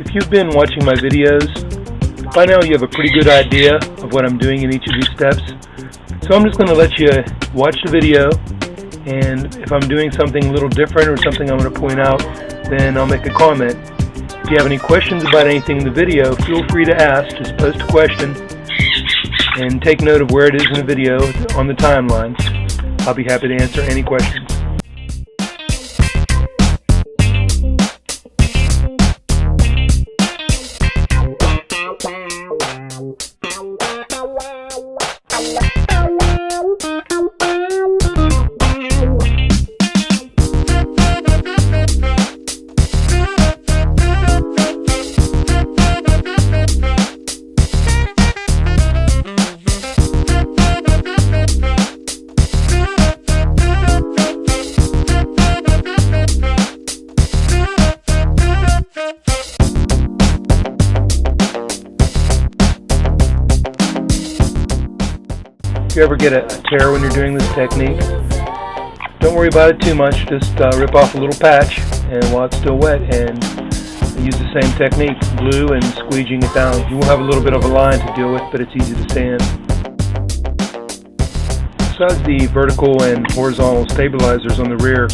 If you've been watching my videos, by now you have a pretty good idea of what I'm doing in each of these steps. So I'm just going to let you watch the video, and if I'm doing something a little different or something I'm going to point out, then I'll make a comment. If you have any questions about anything in the video, feel free to ask. Just post a question and take note of where it is in the video on the timeline. I'll be happy to answer any questions. If you ever get a tear when you're doing this technique, don't worry about it too much. Just rip off a little patch and while it's still wet, and use the same technique, glue and squeegeeing it down. You will have a little bit of a line to deal with, but it's easy to stand. Besides the vertical and horizontal stabilizers on the rear,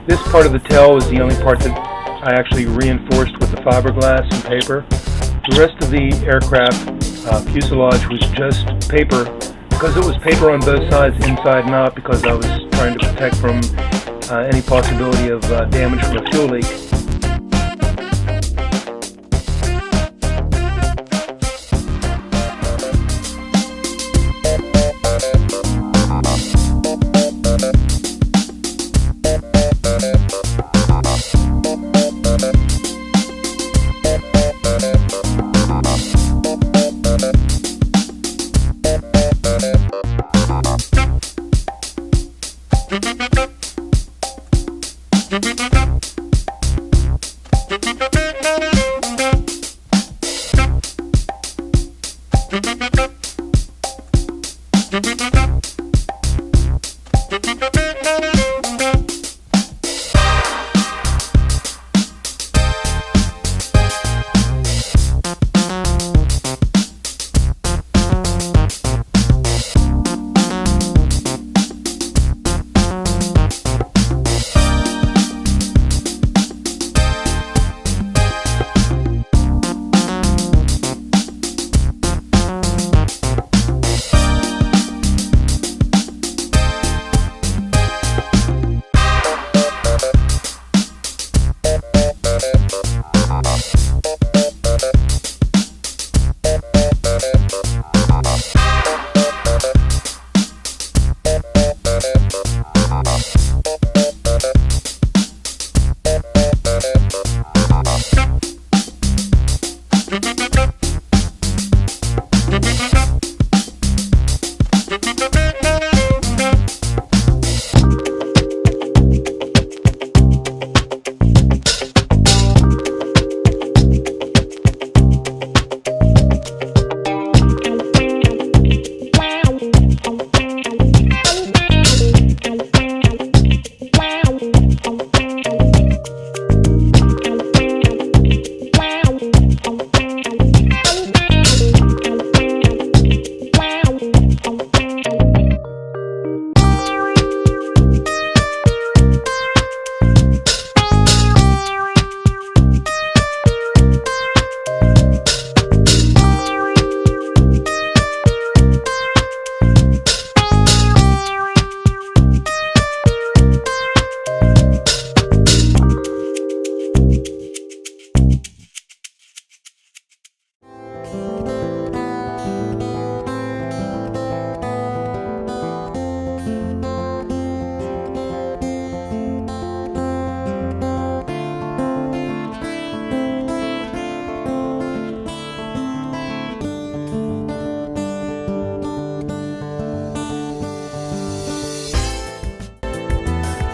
this part of the tail is the only part that I actually reinforced with the fiberglass and paper. The rest of the aircraft fuselage was just paper, because it was paper on both sides, inside and out, because I was trying to protect from any possibility of damage from a fuel leak.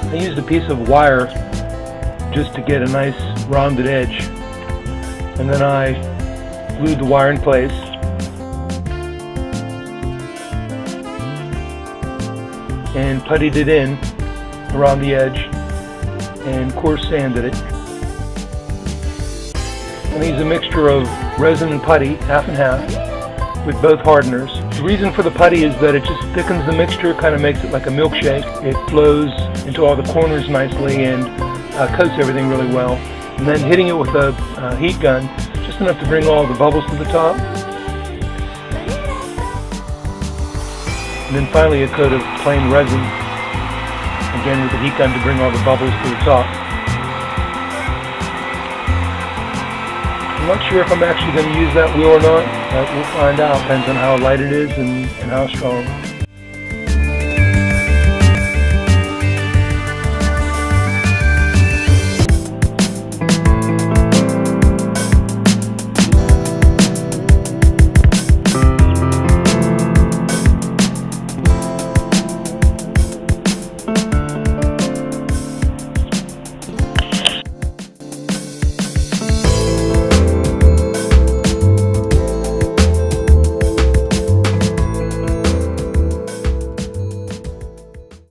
I used a piece of wire just to get a nice rounded edge, and then I glued the wire in place, and puttied it in around the edge and coarse sanded it. I'm going to use a mixture of resin and putty, half and half, with both hardeners. The reason for the putty is that it just thickens the mixture, kind of makes it like a milkshake. It flows into all the corners nicely and coats everything really well. And then hitting it with a heat gun, just enough to bring all the bubbles to the top. And then finally a coat of plain resin, again with the heat gun to bring all the bubbles to the top. I'm not sure if I'm actually going to use that wheel or not. We'll find out. Depends on how light it is and how strong.